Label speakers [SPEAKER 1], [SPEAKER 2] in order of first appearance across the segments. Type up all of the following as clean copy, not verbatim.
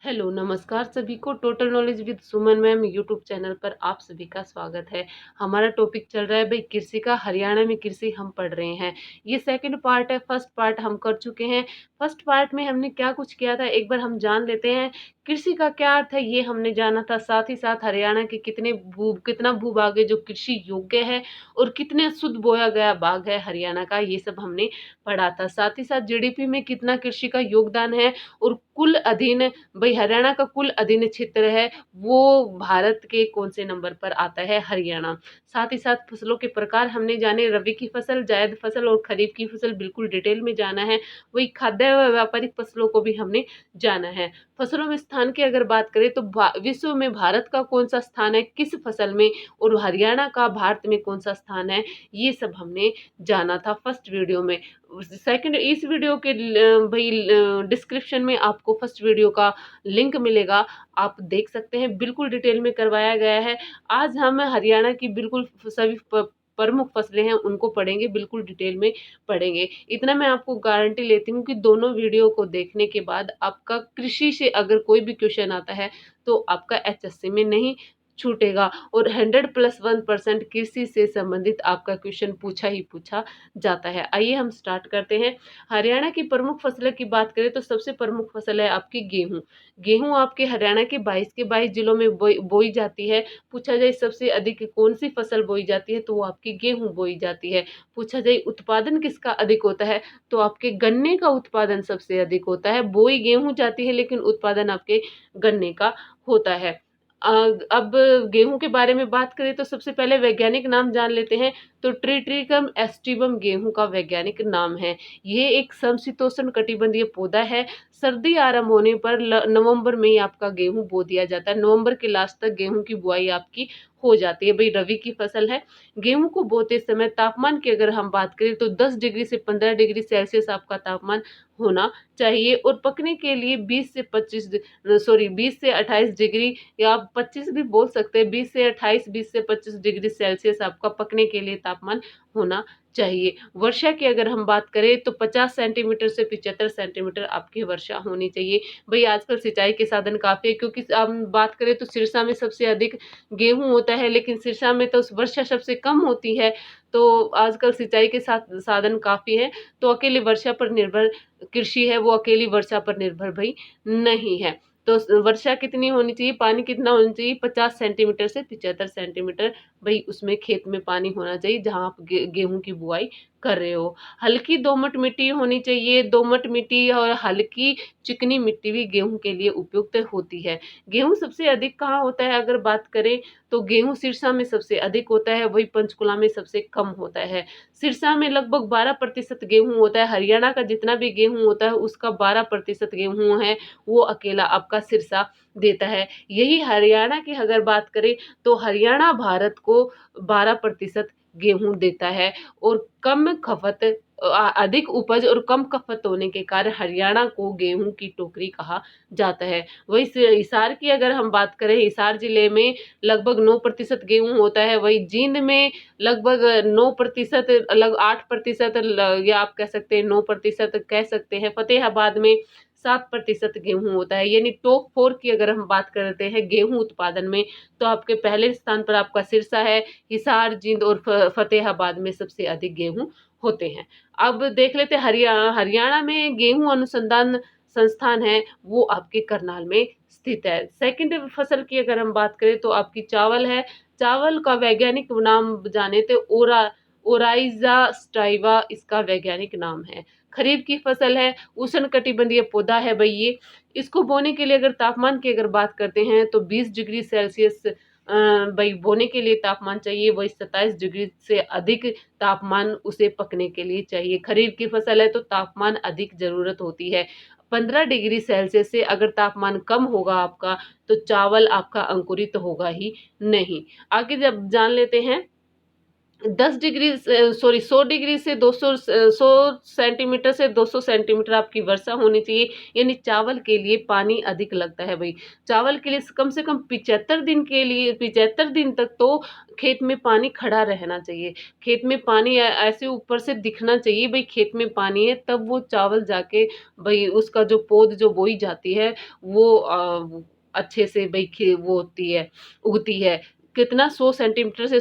[SPEAKER 1] Hello, नमस्कार सभी को। Total knowledge with Suman ma'am YouTube channel पर आप सभी का स्वागत है। हमारा टॉपिक चल रहा है भाई कृषि का। हरियाणा में कृषि हम पढ़ रहे हैं। ये सेकंड पार्ट है, फर्स्ट पार्ट हम कर चुके हैं। फर्स्ट पार्ट में हमने क्या कुछ किया था एक बार हम जान लेते हैं। कृषि का क्या अर्थ है ये हमने जाना था, साथ ही साथ हरियाणा के कितना भूभाग है जो कृषि योग्य है और कितने शुद्ध बोया गया भाग है हरियाणा का, ये सब हमने पढ़ा था। साथ ही साथ जीडीपी में कितना कृषि का योगदान है और कुल अधीन भाई हरियाणा का कुल अधीन क्षेत्र है वो भारत के कौन से नंबर पर आता है, हरियाणा। साथ ही साथ फसलों के प्रकार हमने जाने, रबी की फसल, जायद फसल और खरीफ की फसल बिल्कुल डिटेल में जाना है। वही खाद्य व व्यापारिक फसलों को भी हमने जाना है। फसलों में स्थान की अगर बात करें तो विश्व में भारत का कौन सा स्थान है किस फसल में, और हरियाणा का भारत में कौन सा स्थान है, ये सब हमने जाना था फर्स्ट वीडियो में। सेकंड इस वीडियो के भाई डिस्क्रिप्शन में आपको फर्स्ट वीडियो का लिंक मिलेगा, आप देख सकते हैं, बिल्कुल डिटेल में करवाया गया है। आज हम हरियाणा की बिल्कुल सभी प्रमुख फसलें हैं उनको पढ़ेंगे, बिल्कुल डिटेल में पढ़ेंगे। इतना मैं आपको गारंटी लेती हूँ कि दोनों वीडियो को देखने के बाद आपका कृषि से अगर कोई भी क्वेश्चन आता है तो आपका एचएससी में नहीं छूटेगा और 100+1% कृषि से संबंधित आपका क्वेश्चन पूछा ही पूछा जाता है। आइए हम स्टार्ट करते हैं। हरियाणा की प्रमुख फसलों की बात करें तो सबसे प्रमुख फसल है आपकी गेहूं। गेहूं आपके हरियाणा के 22 के 22 जिलों में बोई जाती है। पूछा जाए सबसे अधिक कौन सी फसल बोई जाती है तो वो आपकी गेहूं बोई जाती है। पूछा जाए उत्पादन किसका अधिक होता है तो आपके गन्ने का उत्पादन सबसे अधिक होता है। बोई गेहूं जाती है लेकिन उत्पादन आपके गन्ने का होता है। अब गेहूं के बारे में बात करें तो सबसे पहले वैज्ञानिक नाम जान लेते हैं। तो ट्रिटिकम एस्टिवम गेहूं का वैज्ञानिक नाम है। ये एक समशीतोष्ण कटिबंधीय पौधा है। सर्दी आरंभ होने पर नवंबर में ही आपका गेहूं बो दिया जाता है। नवंबर के लास्ट तक गेहूं की बुआई आपकी हो जाती है। भाई रवि की फसल है। गेहूं को बोते समय तापमान की अगर हम बात करें तो 10 डिग्री से 15 डिग्री सेल्सियस आपका तापमान होना चाहिए और पकने के लिए 20 से 28 डिग्री, या आप 25 भी बोल सकते हैं, 20 से 28, 20 से 25 डिग्री सेल्सियस आपका पकने के लिए तापमान होना चाहिए। वर्षा की अगर हम बात करें तो 50 सेंटीमीटर से 75 सेंटीमीटर आपकी वर्षा होनी चाहिए। भाई आजकल सिंचाई के साधन काफ़ी है, क्योंकि हम बात करें तो सिरसा में सबसे अधिक गेहूँ होता है, लेकिन सिरसा में तो वर्षा सबसे कम होती है, तो आजकल सिंचाई के साथ साधन काफ़ी हैं, तो अकेले वर्षा पर निर्भर कृषि है, वो अकेली वर्षा पर निर्भर भई नहीं है। तो वर्षा कितनी होनी चाहिए, पानी कितना होना चाहिए, 50 सेंटीमीटर से 75 सेंटीमीटर भई उसमें खेत में पानी होना चाहिए जहाँ आप गेहूँ की बुआई कर रहे हो। हल्की दोमट मिट्टी होनी चाहिए। दोमट मिट्टी और हल्की चिकनी मिट्टी भी गेहूँ के लिए उपयुक्त होती है। गेहूँ सबसे अधिक कहाँ होता है अगर बात करें तो गेहूँ सिरसा में सबसे अधिक होता है, वही पंचकुला में सबसे कम होता है। सिरसा में लगभग 12% गेहूँ होता है। हरियाणा का जितना भी गेहूँ होता है उसका 12% गेहूँ है, वो अकेला आपका सिरसा देता है। यही हरियाणा की अगर बात करें तो हरियाणा भारत को 12% गेहूँ देता है और कम खपत अधिक उपज और कम खपत होने के कारण हरियाणा को गेहूँ की टोकरी कहा जाता है। वही हिसार की अगर हम बात करें, हिसार जिले में लगभग 9% गेहूँ होता है। वही जींद में लगभग 9%, अलग 8%, या आप कह सकते हैं 9% कह सकते हैं। फतेहाबाद में 7% गेहूँ होता है। यानी टॉप 4 की अगर हम बात करते हैं गेहूँ उत्पादन में तो आपके पहले स्थान पर आपका सिरसा है। हिसार, जींद और फतेहाबाद में सबसे अधिक गेहूँ होते हैं। अब देख लेते हैं हरियाणा में गेहूँ अनुसंधान संस्थान है, वो आपके करनाल में स्थित है। सेकंड फसल की अगर हम बात करें तो आपकी चावल है। चावल का वैज्ञानिक नाम जाने तो ओराइजा स्टाइवा इसका वैज्ञानिक नाम है। खरीफ की फसल है। उष्णकटिबंधीय पौधा है भई ये। इसको बोने के लिए अगर तापमान की अगर बात करते हैं तो 20 डिग्री सेल्सियस भई बोने के लिए तापमान चाहिए, वही 27 डिग्री से अधिक तापमान उसे पकने के लिए चाहिए। खरीफ की फसल है तो तापमान अधिक ज़रूरत होती है। 15 डिग्री सेल्सियस से अगर तापमान कम होगा आपका तो चावल आपका अंकुरित होगा ही नहीं। आगे जब जान लेते हैं सॉरी 100 डिग्री से 200 100 सेंटीमीटर से 200 सेंटीमीटर आपकी वर्षा होनी चाहिए। यानी चावल के लिए पानी अधिक लगता है भई। चावल के लिए कम से कम 75 दिन के लिए 75 दिन तक तो खेत में पानी खड़ा रहना चाहिए। खेत में पानी ऐसे ऊपर से दिखना चाहिए भई खेत में पानी है, तब वो चावल जाके भई उसका जो पौध जो बोई जाती है वो अच्छे से भई वो होती है, उगती है। कितना 100 सेंटीमीटर से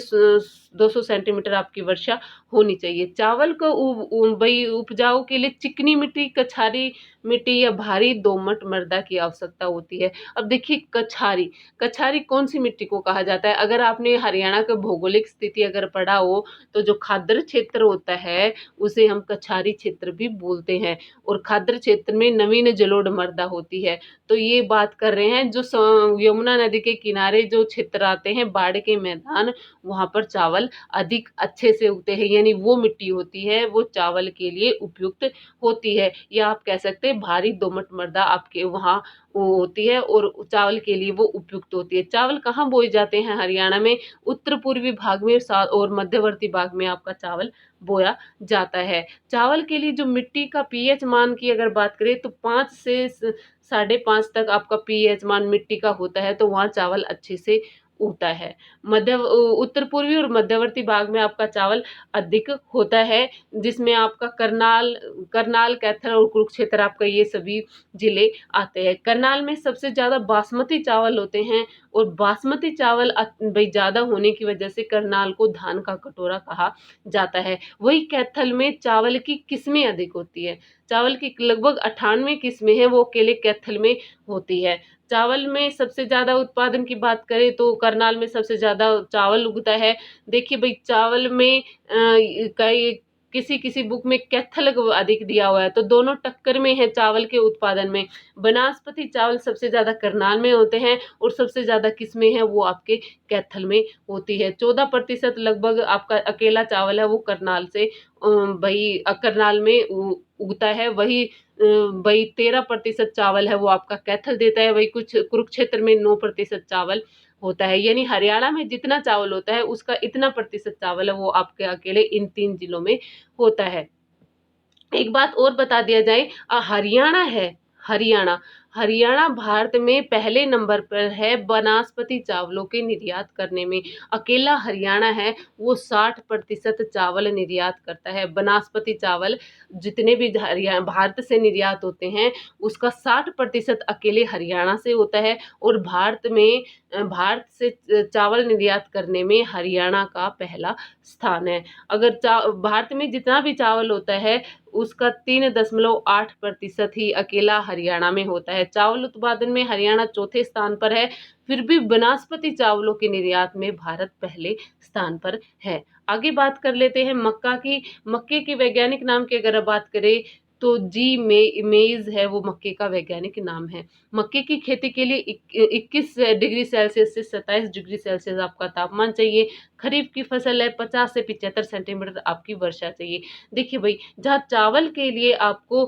[SPEAKER 1] 200 सेंटीमीटर आपकी वर्षा होनी चाहिए। चावल को भई उपजाऊ के लिए चिकनी मिट्टी, कछारी मिट्टी या भारी दोमट मृदा की आवश्यकता होती है। अब देखिए कछारी, कछारी कौन-सी मिट्टी को कहा जाता है? अगर आपने हरियाणा का भौगोलिक स्थिति अगर पढ़ा हो, तो जो खाद्र क्षेत्र होता है, उसे हम कछारी क्षेत्र भी बोलते हैं और खाद्र क्षेत्र में नवीन जलोढ़ मृदा होती है। तो ये बात कर रहे हैं जो यमुना नदी के किनारे जो क्षेत्र आते हैं, बाढ़ के मैदान, वहाँ पर चावल अधिक अच्छे से उगते हैं, यानी वो मिट्टी होती है वो चावल के लिए उपयुक्त होती है, या आप कह सकते हैं भारी दोमट मृदा आपके वहाँ वो होती है और चावल के लिए वो उपयुक्त होती है। चावल कहाँ बोए जाते हैं हरियाणा में? उत्तर पूर्वी भाग में और मध्यवर्ती भाग में आपका चावल बोया जाता है। चावल के लिए जो मिट्टी का पीएच मान की अगर बात करें तो 5 से 5.5 तक आपका पीएच मान मिट्टी का होता है, तो वहाँ चावल अच्छे से उगता है। उत्तर पूर्वी और मध्यवर्ती भाग में आपका चावल अधिक होता है, जिसमें आपका करनाल करनाल, कैथल और कुरुक्षेत्र आपका ये सभी जिले आते हैं। करनाल में सबसे ज़्यादा बासमती चावल होते हैं और बासमती चावल भई ज़्यादा होने की वजह से करनाल को धान का कटोरा कहा जाता है। वहीं कैथल में चावल की किस्में अधिक होती है। चावल की लगभग 98 किस्में हैं, वो अकेले कैथल में होती है। चावल में सबसे ज़्यादा उत्पादन की बात करें तो करनाल में सबसे ज़्यादा चावल उगता है। देखिए भई चावल में कई किसी-किसी बुक में कैथल अधिक दिया हुआ है, तो दोनों टक्कर में है चावल के उत्पादन में। बनास्पति चावल सबसे ज़्यादा करनाल में होते हैं और सबसे ज़्यादा किस्में हैं वो आपके कैथल में होती है। 14% लगभग आपका अकेला चावल है वो करनाल से भई करनाल में उगता है। वही वही 13% चावल है वो आपका कैथल देता है, वही कुछ कुरुक्षेत्र में 9% चावल होता है। यानी हरियाणा में जितना चावल होता है उसका इतना प्रतिशत चावल है वो आपके अकेले इन 3 जिलों में होता है। एक बात और बता दिया जाए हरियाणा है, हरियाणा, हरियाणा भारत में पहले नंबर पर है बनास्पति चावलों के निर्यात करने में। अकेला हरियाणा है वो 60% चावल निर्यात करता है। बनास्पति चावल जितने भी भारत से निर्यात होते हैं उसका 60% अकेले हरियाणा से होता है और भारत से चावल निर्यात करने में हरियाणा का पहला स्थान है। अगर भारत में जितना भी चावल होता है उसका 3.8% ही अकेला हरियाणा में होता है। चावल उत्पादन में हरियाणा चौथे स्थान पर है, फिर भी बनास्पति चावलों के निर्यात में भारत पहले स्थान पर है। आगे बात कर लेते हैं मक्का की। मक्के के वैज्ञानिक नाम की अगर बात करें तो मेज़ है वो मक्के का वैज्ञानिक नाम है। मक्के की खेती के लिए 21 डिग्री सेल्सियस से 27 डिग्री सेल्सियस आपका तापमान चाहिए। खरीफ की फसल है 50 से 75 सेंटीमीटर आपकी वर्षा चाहिए। देखिए भई जहाँ चावल के लिए आपको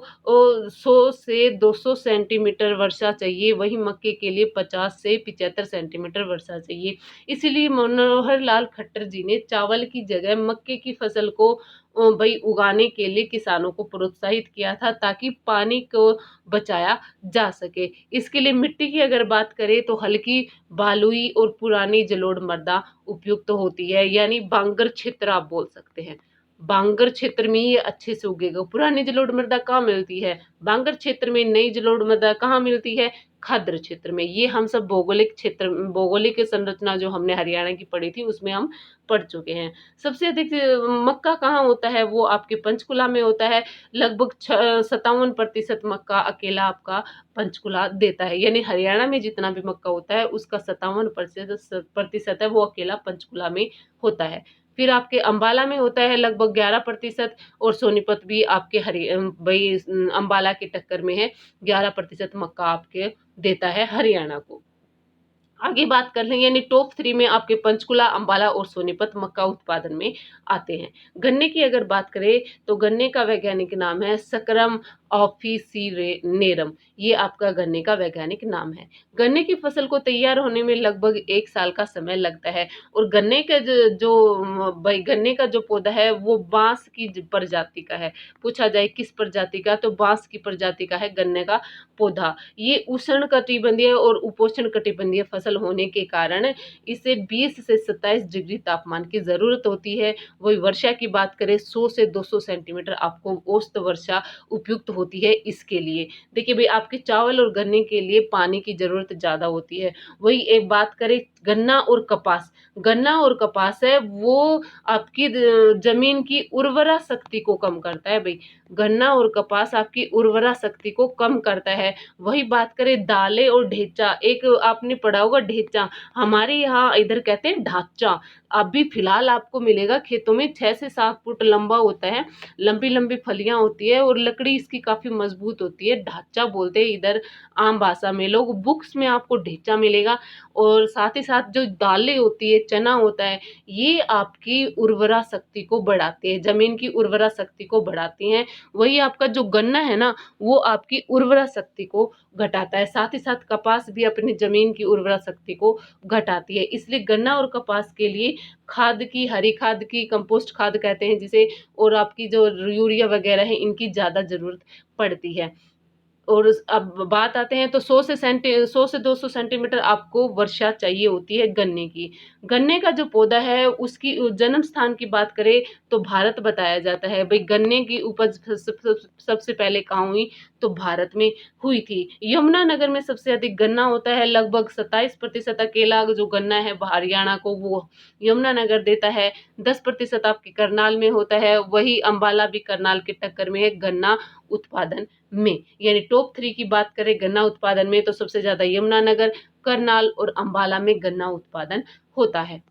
[SPEAKER 1] 100 से 200 सेंटीमीटर वर्षा चाहिए, वहीं मक्के के लिए 50 से 75 सेंटीमीटर वर्षा चाहिए। इसीलिए मनोहर लाल खट्टर जी ने चावल की जगह मक्के की फसल को भई उगाने के लिए किसानों को प्रोत्साहित किया था ताकि पानी को बचाया जा सके। इसके लिए मिट्टी की अगर बात करें तो हल्की बालुई और पुरानी जलोढ़ मृदा उपयुक्त होती है, यानी बांगर क्षेत्र आप बोल सकते हैं। बांगर क्षेत्र में ये अच्छे से उगेगा। पुरानी जलोढ़ मृदा कहाँ मिलती है? बांगर क्षेत्र में। नई जलोढ़ मृदा कहाँ मिलती है? खाद्र क्षेत्र में। ये हम सब भौगोलिक संरचना जो हमने हरियाणा की पढ़ी थी उसमें हम पढ़ चुके हैं। सबसे अधिक मक्का कहाँ होता है? वो आपके पंचकुला में होता है। लगभग 57% मक्का अकेला आपका पंचकुला देता है। यानी हरियाणा में जितना भी मक्का होता है उसका 57% है वो अकेला पंचकुला में होता है। फिर आपके अम्बाला में होता है लगभग 11% और सोनीपत भी आपके वही अम्बाला की टक्कर में है। 11% मक्का आपके देता है हरियाणा को। आगे बात कर लें, यानी टॉप 3 में आपके पंचकुला, अम्बाला और सोनीपत मक्का उत्पादन में आते हैं। गन्ने की अगर बात करें तो गन्ने का वैज्ञानिक नाम है सक्करम ऑफिसिनेरम। ये आपका गन्ने का वैज्ञानिक नाम है। गन्ने की फसल को तैयार होने में लगभग 1 साल का समय लगता है और गन्ने का भाई गन्ने का जो पौधा है वो बाँस की प्रजाति का है। पूछा जाए किस प्रजाति का, तो बाँस की प्रजाति का है गन्ने का पौधा। ये उष्णकटिबंधीय और उपोष्णकटिबंधीय फसल होने के कारण इसे 20 से 27 डिग्री तापमान की ज़रूरत होती है। वही वर्षा की बात करें 100 से 200 सेंटीमीटर आपको औसत वर्षा उपयुक्त होती है इसके लिए। देखिए भई, आपके चावल और गन्ने के लिए पानी की ज़रूरत ज़्यादा होती है। वही एक बात करें गन्ना और कपास, गन्ना और कपास है वो आपकी ज़मीन की उर्वरा शक्ति को कम करता है भई। गन्ना और कपास आपकी उर्वरा शक्ति को कम करता है। वही बात करें दालें और ढेंचा, एक आपने पढ़ा होगा ढेंचा, हमारे यहाँ इधर कहते हैं ढांचा। अभी फिलहाल आपको मिलेगा खेतों में, 6 से 7 फुट लंबा होता है, लंबी-लंबी फलियाँ होती है और लकड़ी इसकी काफ़ी मजबूत होती है। ढांचा बोलते हैं इधर आम भाषा में लोग, बुक्स में आपको ढेंचा मिलेगा। और साथ ही साथ जो दालें होती है, चना होता है, ये आपकी उर्वरा शक्ति को बढ़ाते हैं, ज़मीन की उर्वरा शक्ति को बढ़ाती हैं। वही आपका जो गन्ना है ना, वो आपकी उर्वरा शक्ति को घटाता है। साथ ही साथ कपास भी अपनी ज़मीन की उर्वरा शक्ति को घटाती है। इसलिए गन्ना और कपास के लिए खाद की, हरी खाद की, कंपोस्ट खाद कहते हैं जिसे, और आपकी जो यूरिया वगैरह है इनकी ज़्यादा ज़रूरत पड़ती है। और अब बात आते हैं तो 100 से 200 सेंटीमीटर आपको वर्षा चाहिए होती है गन्ने की। गन्ने का जो पौधा है उसकी जन्म स्थान की बात करें तो भारत बताया जाता है। भई गन्ने की उपज सबसे पहले कहाँ हुई, तो भारत में हुई थी। यमुनानगर में सबसे अधिक गन्ना होता है, लगभग 27% अकेला जो गन्ना है हरियाणा को वो यमुनानगर देता है। 10% आपके करनाल में होता है, वही अम्बाला भी करनाल की टक्कर में है गन्ना उत्पादन में। यानी टॉप 3 की बात करें गन्ना उत्पादन में तो सबसे ज़्यादा यमुनानगर, करनाल और अम्बाला में गन्ना उत्पादन होता है।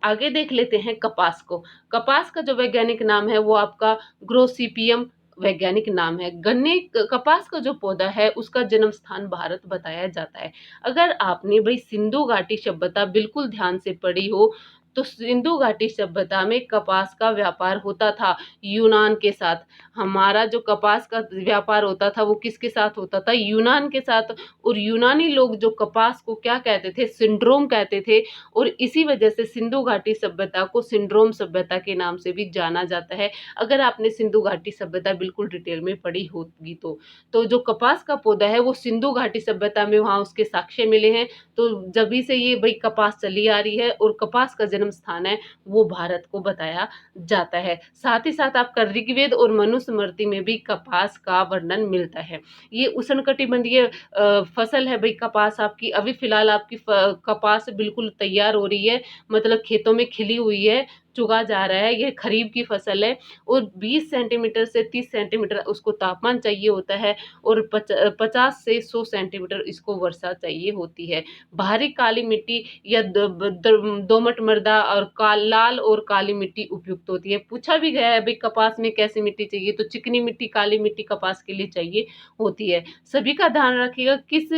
[SPEAKER 1] आगे देख लेते हैं कपास को। कपास का जो वैज्ञानिक नाम है वो आपका ग्रोसिपियम वैज्ञानिक नाम है। कपास का जो पौधा है उसका जन्म स्थान भारत बताया जाता है। अगर आपने भई सिंधु घाटी सभ्यता बिल्कुल ध्यान से पढ़ी हो, तो सिंधु घाटी सभ्यता में कपास का व्यापार होता था यूनान के साथ। हमारा जो कपास का व्यापार होता था वो किसके साथ होता था? यूनान के साथ। और यूनानी लोग जो कपास को क्या कहते थे? सिंड्रोम कहते थे। और इसी वजह से सिंधु घाटी सभ्यता को सिंड्रोम सभ्यता के नाम से भी जाना जाता है। अगर आपने सिंधु घाटी सभ्यता बिल्कुल डिटेल में पढ़ी होगी तो जो कपास का पौधा है वो सिंधु घाटी सभ्यता में वहाँ उसके साक्ष्य मिले हैं। तो जभी से ये भाई कपास चली आ रही है और कपास का जन्म स्थान है वो भारत को बताया जाता है। साथ ही साथ आपका ऋग्वेद और मनुस्मृति में भी कपास का वर्णन मिलता है। ये उष्णकटिबंधीय फसल है भाई कपास आपकी। अभी फिलहाल आपकी कपास बिल्कुल तैयार हो रही है, मतलब खेतों में खिली हुई है, चुगा जा रहा है। ये खरीफ की फसल है और 20 सेंटीमीटर से 30 सेंटीमीटर उसको तापमान चाहिए होता है और 50 से 100 सेंटीमीटर इसको वर्षा चाहिए होती है। भारी काली मिट्टी या दोमट मृदा और लाल और काली मिट्टी उपयुक्त होती है। पूछा भी गया है भाई कपास में कैसी मिट्टी चाहिए, तो चिकनी मिट्टी, काली मिट्टी कपास के लिए चाहिए होती है। सभी का ध्यान रखिएगा किस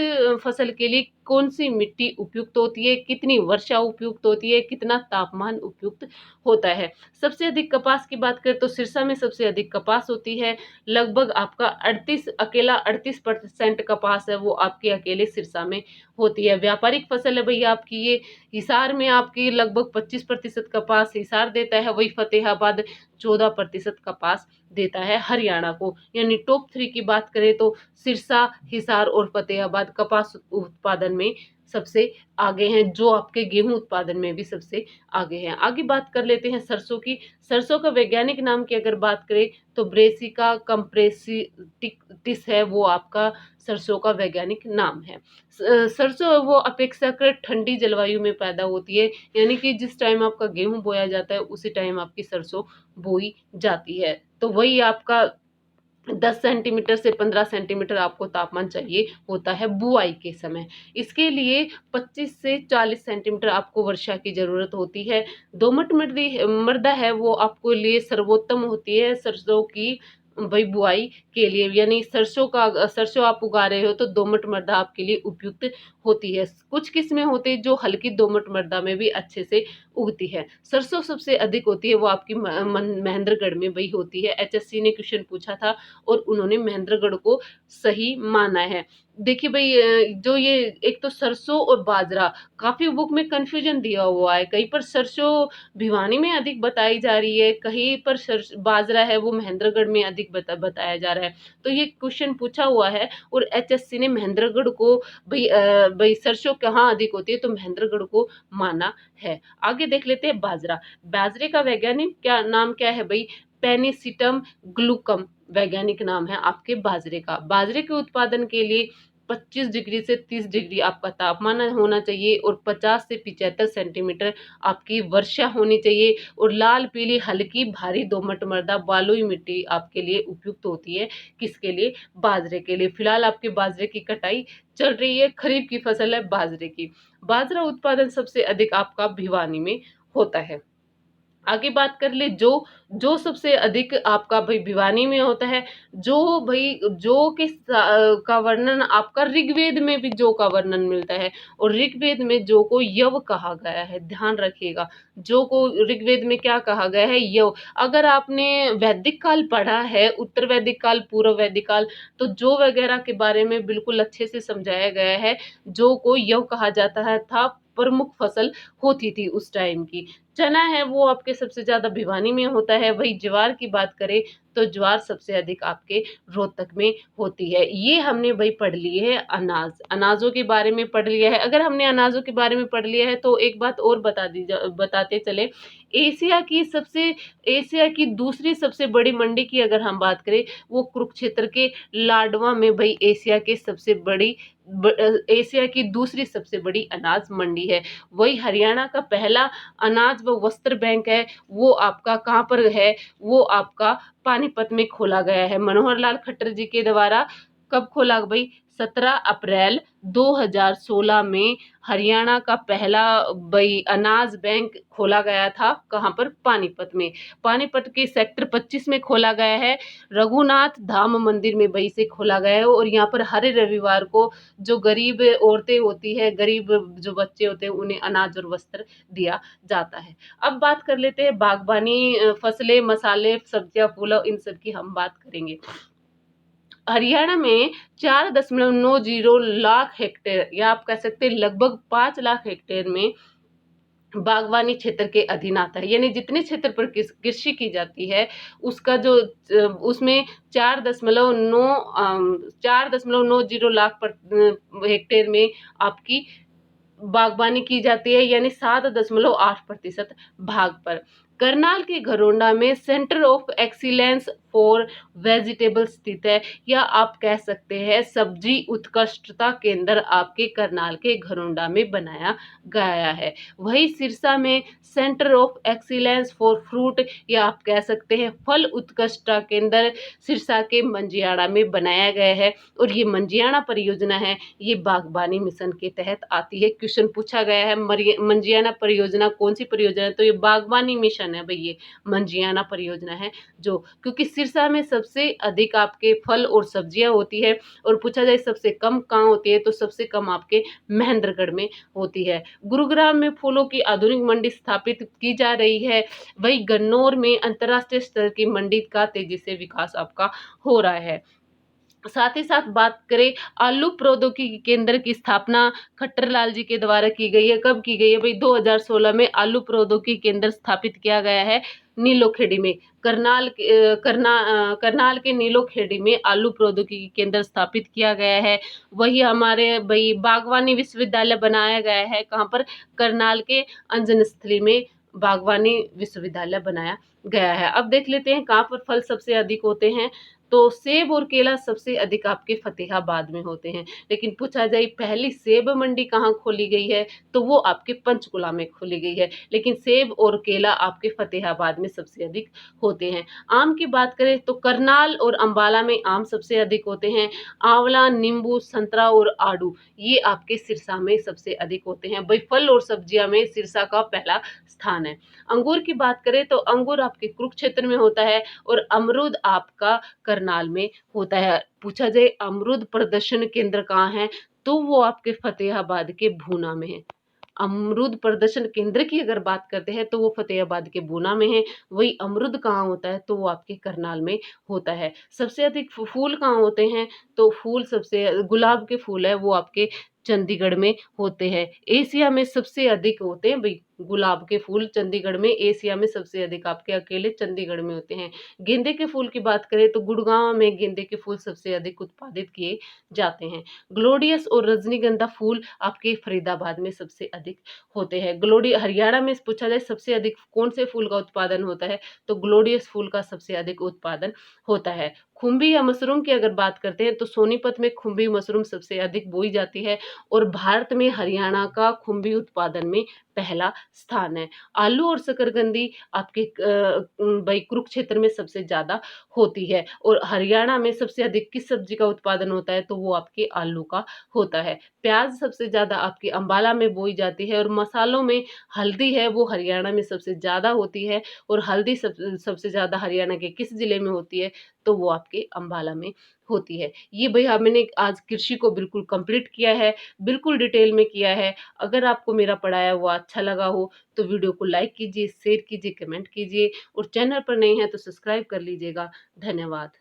[SPEAKER 1] फसल के लिए कौन सी मिट्टी उपयुक्त होती है, कितनी वर्षा उपयुक्त होती है, कितना तापमान उपयुक्त होता है। सबसे अधिक कपास की बात करें तो सिरसा में सबसे अधिक कपास होती है। लगभग आपका 38% कपास है वो आपके अकेले सिरसा में होती है। व्यापारिक फसल है भैया आपकी ये। हिसार में आपकी लगभग 25% कपास हिसार देता है, वही फतेहाबाद 14% कपास देता है हरियाणा को। यानी टॉप 3 की बात करें तो सिरसा, हिसार और फतेहाबाद कपास उत्पादन में सबसे आगे हैं, जो आपके गेहूं उत्पादन में भी सबसे आगे हैं। आगे बात कर लेते हैं सरसों की। सरसों का वैज्ञानिक नाम की अगर बात करें तो ब्रेसिका कंप्रेसिटिस है वो आपका सरसों का वैज्ञानिक नाम है। सरसों वो अपेक्षाकृत ठंडी जलवायु में पैदा होती है, यानी कि जिस टाइम आपका गेहूं बोया जाता है उसी टाइम आपकी सरसों बोई जाती है। तो वही आपका 10 सेंटीमीटर से 15 सेंटीमीटर आपको तापमान चाहिए होता है बुआई के समय। इसके लिए 25 से 40 सेंटीमीटर आपको वर्षा की ज़रूरत होती है। दोमट मृदा है वो आपको लिए सर्वोत्तम होती है सरसों की भाई बुआई के लिए, यानी सरसों आप उगा रहे हो तो दोमट मृदा आपके लिए उपयुक्त होती है। कुछ किस्में होती है जो हल्की दोमट मृदा में भी अच्छे से उगती है। सरसों सबसे अधिक होती है वो आपकी महेंद्रगढ़ में वही होती है। एचएससी ने क्वेश्चन पूछा था और उन्होंने महेंद्रगढ़ को सही माना है। देखिए भाई, जो ये एक तो सरसों और बाजरा, काफी बुक में कंफ्यूजन दिया हुआ है। कहीं पर सरसों भिवानी में अधिक बताई जा रही है, कहीं पर बाजरा है वो महेंद्रगढ़ में अधिक बताया जा रहा है। तो ये क्वेश्चन पूछा हुआ है और एचएससी ने महेंद्रगढ़ को भाई सरसों कहाँ अधिक होती है तो महेंद्रगढ़ को माना है। आगे देख लेते हैं बाजरा। बाजरे का वैज्ञानिक नाम क्या है भाई? पेनिसिटम ग्लूकम वैज्ञानिक नाम है आपके बाजरे का। बाजरे के उत्पादन के लिए 25 डिग्री से 30 डिग्री आपका तापमान होना चाहिए और 50 से 75 सेंटीमीटर आपकी वर्षा होनी चाहिए और लाल पीली हल्की भारी दोमट मृदा बलुई मिट्टी आपके लिए उपयुक्त होती है। किसके लिए? बाजरे के लिए। फिलहाल आपके बाजरे की कटाई चल रही है, खरीफ की फसल है बाजरे की। बाजरा उत्पादन सबसे अधिक आपका भिवानी में होता है। आगे बात कर ले जो सबसे अधिक आपका भाई भिवानी में होता है। जो भाई जो के का वर्णन आपका ऋग्वेद में भी जो का वर्णन मिलता है और ऋग्वेद में जो को यव कहा गया है, ध्यान रखिएगा। जो को ऋग्वेद में क्या कहा गया है? यव। अगर आपने वैदिक काल पढ़ा है, उत्तर वैदिक काल, पूर्व वैदिक काल, तो जो वगैरह के बारे में बिल्कुल अच्छे से समझाया गया है। जो को यव कहा जाता है था, प्रमुख फसल होती थी उस टाइम की। चना है वो आपके सबसे ज्यादा भिवानी में होता है। वही ज्वार की बात करें तो ज्वार सबसे अधिक आपके रोहतक में होती है। ये हमने भाई पढ़ लिए है अनाजों के बारे में पढ़ लिया है। अगर हमने अनाजों के बारे में पढ़ लिया है तो एक बात और बताते चले। एशिया की दूसरी सबसे बड़ी मंडी की अगर हम बात करें, वो कुरुक्षेत्र के लाडवा में भाई एशिया की दूसरी सबसे बड़ी अनाज मंडी है। वही हरियाणा का पहला अनाज व वस्त्र बैंक है, वो आपका कहाँ पर है? वो आपका पानीपत में खोला गया है। मनोहर लाल खट्टर जी के द्वारा कब खोला भाई? 17 अप्रैल 2016 में हरियाणा का पहला भाई अनाज बैंक खोला गया था। कहाँ पर? पानीपत में। पानीपत के सेक्टर 25 में खोला गया है। रघुनाथ धाम मंदिर में भाई से खोला गया है और यहाँ पर हर रविवार को जो गरीब औरतें होती है, गरीब जो बच्चे होते हैं, उन्हें अनाज और वस्त्र दिया जाता है। अब बात कर लेते हैं बागबानी, फसलें, मसाले, सब्जियां, फूल, इन सब की हम बात करेंगे। हरियाणा में 4.90 लाख हेक्टेयर, या आप कह सकते हैं लगभग 5 लाख हेक्टेयर में बागवानी क्षेत्र के अधीन आता है। यानी जितने क्षेत्र पर कृषि की जाती है उसका जो उसमें 4.90 लाख हेक्टेयर में आपकी बागवानी की जाती है, यानी 7.8% भाग पर। करनाल के घरोंडा में centre of excellence for vegetable स्थित है, या आप कह सकते हैं सब्जी उत्कृष्टता केंद्र आपके करनाल के घरोंडा में बनाया गया है। वही सिरसा में centre of excellence for fruit, या आप कह सकते हैं फल उत्कृष्टता केंद्र सिरसा के मंजियाड़ा में बनाया गया है। और ये मंजियाड़ा परियोजना है, ये बागबानी मिशन के तहत आती है। क्वेश्चन पूछा गया है मंजियाना परियोजना कौन सी परियोजना है, तो ये बागबानी मिशन है भाई। ये मंजियाना परियोजना है जो, क्योंकि सिरसा में सबसे अधिक आपके फल और सब्जियां होती है। और पूछा जाए सबसे कम कहाँ होती है, तो सबसे कम आपके महेंद्रगढ़ में होती है। गुरुग्राम में फूलों की आधुनिक मंडी स्थापित की जा रही है। वही गन्नौर में अंतर्राष्ट्रीय स्तर की मंडी का तेजी से विकास आपका हो रहा है। साथ ही साथ बात करें आलू प्रौद्योगिकी केंद्र की स्थापना खट्टर लाल जी के द्वारा की गई है। कब की गई है भाई? 2016 में आलू प्रौद्योगिकी केंद्र स्थापित किया गया है नीलोखेड़ी में। करनाल के नीलोखेड़ी में आलू प्रौद्योगिकी केंद्र स्थापित किया गया है। वही हमारे भाई बागवानी विश्वविद्यालय बनाया गया है। कहाँ पर? करनाल के अंजन स्थली में बागवानी विश्वविद्यालय बनाया गया है। अब देख लेते हैं कहाँ पर फल सबसे अधिक होते हैं। तो सेब और केला सबसे अधिक आपके फ़तेहाबाद में होते हैं। लेकिन पूछा जाए पहली सेब मंडी कहाँ खोली गई है, तो वो आपके पंचकुला में खोली गई है। लेकिन सेब और केला आपके फ़तेहाबाद में सबसे अधिक होते हैं। आम की बात करें तो करनाल और अम्बाला में आम सबसे अधिक होते हैं। आंवला, नींबू, संतरा और आड़ू ये आपके सिरसा में सबसे अधिक होते हैं। वही फल और सब्जियां में सिरसा का पहला स्थान है। अंगूर की बात करें तो अंगूर आपके कुरुक्षेत्र में होता है और अमरूद आपका करनाल में होता है। पूछा जाए अमरूद प्रदर्शन केंद्र कहाँ है, तो वो आपके फतेहाबाद के भूना में है। अमरूद प्रदर्शन केंद्र की अगर बात करते हैं तो वो फतेहाबाद के भूना में है। वही अमरूद कहाँ होता है, तो वो आपके करनाल में होता है। सबसे अधिक फूल कहाँ होते हैं, तो फूल सबसे गुलाब के फूल है वो आपके चंडीगढ़ में होते हैं। एशिया में सबसे अधिक होते हैं भाई गुलाब के फूल चंडीगढ़ में, एशिया में सबसे अधिक आपके अकेले चंडीगढ़ में होते हैं। गेंदे के फूल की बात करें तो गुड़गांव में गेंदे के फूल सबसे अधिक उत्पादित किए जाते हैं। ग्लोडियस और रजनीगंधा फूल आपके फरीदाबाद में सबसे अधिक होते हैं। ग्लोडी हरियाणा में पूछा जाए सबसे अधिक कौन से फूल का उत्पादन होता है, तो ग्लोडियस फूल का सबसे अधिक उत्पादन होता है। खुम्बी या मशरूम की अगर बात करते हैं तो सोनीपत में खुम्बी मशरूम सबसे अधिक बोई जाती है और भारत में हरियाणा का खुम्बी उत्पादन में पहला स्थान है। आलू और शकरकंदी आपके भाई कुरुक्षेत्र में सबसे ज्यादा होती है और हरियाणा में सबसे अधिक किस सब्जी का उत्पादन होता है, तो वो आपके आलू का होता है। प्याज सबसे ज़्यादा आपकी अम्बाला में बोई जाती है और मसालों में हल्दी है वो हरियाणा में सबसे ज़्यादा होती है और हल्दी सबसे ज़्यादा हरियाणा के किस ज़िले में होती है, तो वो आपके अम्बाला में होती है। ये भैया मैंने आज कृषि को बिल्कुल कंप्लीट किया है, बिल्कुल डिटेल में किया है। अगर आपको मेरा पढ़ाया हुआ अच्छा लगा हो तो वीडियो को लाइक कीजिए, शेयर कीजिए, कमेंट कीजिए और चैनल पर नए हैं तो सब्सक्राइब कर लीजिएगा। धन्यवाद।